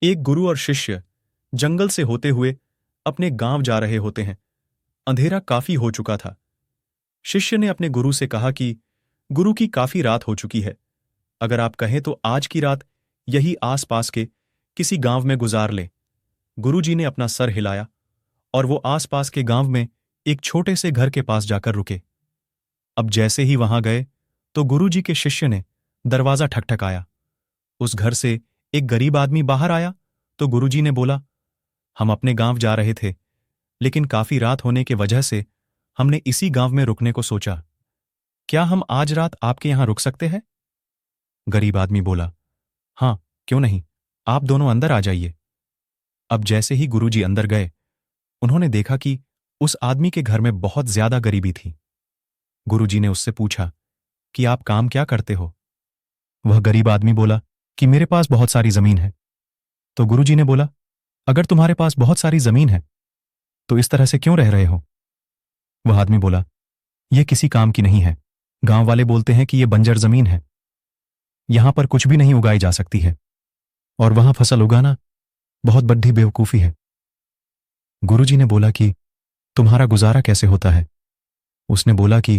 एक गुरु और शिष्य जंगल से होते हुए अपने गांव जा रहे होते हैं। अंधेरा काफी हो चुका था। शिष्य ने अपने गुरु से कहा कि गुरु की काफी रात हो चुकी है, अगर आप कहें तो आज की रात यही आसपास के किसी गांव में गुजार लें। गुरुजी ने अपना सर हिलाया और वो आसपास के गांव में एक छोटे से घर के पास जाकर रुके। अब जैसे ही वहां गए तो गुरुजी के शिष्य ने दरवाजा ठकठकाया। उस घर से एक गरीब आदमी बाहर आया तो गुरुजी ने बोला, हम अपने गांव जा रहे थे, लेकिन काफी रात होने की वजह से हमने इसी गांव में रुकने को सोचा। क्या हम आज रात आपके यहां रुक सकते हैं? गरीब आदमी बोला, हां, क्यों नहीं, आप दोनों अंदर आ जाइए। अब जैसे ही गुरुजी अंदर गए, उन्होंने देखा कि उस आदमी के घर में बहुत ज्यादा गरीबी थी। गुरुजी ने उससे पूछा कि आप काम क्या करते हो? वह गरीब आदमी बोला कि मेरे पास बहुत सारी जमीन है। तो गुरुजी ने बोला, अगर तुम्हारे पास बहुत सारी जमीन है तो इस तरह से क्यों रह रहे हो? वह आदमी बोला, यह किसी काम की नहीं है। गांव वाले बोलते हैं कि यह बंजर जमीन है, यहां पर कुछ भी नहीं उगाई जा सकती है, और वहां फसल उगाना बहुत बड़ी बेवकूफी है। गुरुजी ने बोला कि तुम्हारा गुजारा कैसे होता है? उसने बोला कि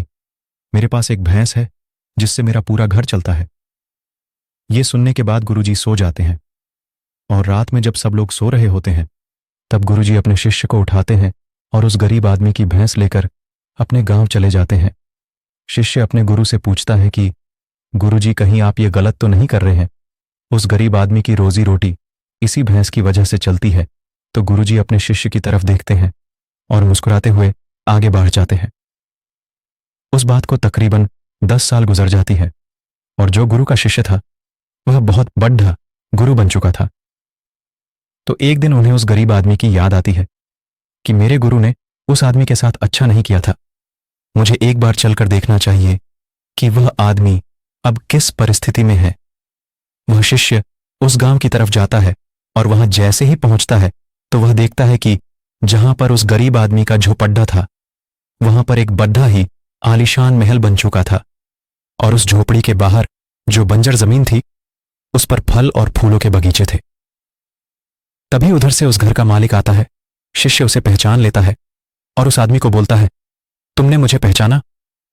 मेरे पास एक भैंस है जिससे मेरा पूरा घर चलता है। यह सुनने के बाद गुरुजी सो जाते हैं, और रात में जब सब लोग सो रहे होते हैं तब गुरुजी अपने शिष्य को उठाते हैं और उस गरीब आदमी की भैंस लेकर अपने गांव चले जाते हैं। शिष्य अपने गुरु से पूछता है कि गुरुजी, कहीं आप ये गलत तो नहीं कर रहे हैं? उस गरीब आदमी की रोजी रोटी इसी भैंस की वजह से चलती है। तो गुरुजी अपने शिष्य की तरफ देखते हैं और मुस्कुराते हुए आगे बढ़ जाते हैं। उस बात को तकरीबन 10 साल गुजर जाती है, और जो गुरु का शिष्य था वह बहुत बड़ा गुरु बन चुका था। तो एक दिन उन्हें उस गरीब आदमी की याद आती है कि मेरे गुरु ने उस आदमी के साथ अच्छा नहीं किया था, मुझे एक बार चलकर देखना चाहिए कि वह आदमी अब किस परिस्थिति में है। वह शिष्य उस गांव की तरफ जाता है, और वहां जैसे ही पहुंचता है तो वह देखता है कि जहां पर उस गरीब आदमी का झोपड़ा था वहां पर एक बड़ा ही आलीशान महल बन चुका था, और उस झोपड़ी के बाहर जो बंजर जमीन थी उस पर फल और फूलों के बगीचे थे। तभी उधर से उस घर का मालिक आता है। शिष्य उसे पहचान लेता है और उस आदमी को बोलता है, तुमने मुझे पहचाना?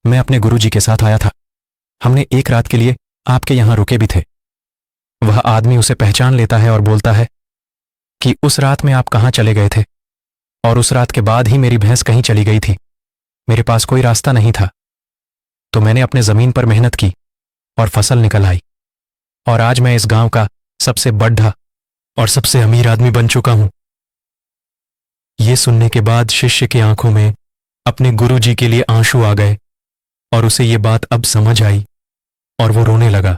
मैं अपने गुरुजी के साथ आया था, हमने एक रात के लिए आपके यहां रुके भी थे। वह आदमी उसे पहचान लेता है और बोलता है कि उस रात में आप कहां चले गए थे, और उस रात के बाद ही मेरी भैंस कहीं चली गई थी। मेरे पास कोई रास्ता नहीं था, तो मैंने अपने जमीन पर मेहनत की और फसल निकल आई, और आज मैं इस गांव का सबसे बड़ा और सबसे अमीर आदमी बन चुका हूं। यह सुनने के बाद शिष्य की आंखों में अपने गुरुजी के लिए आंसू आ गए, और उसे यह बात अब समझ आई और वो रोने लगा।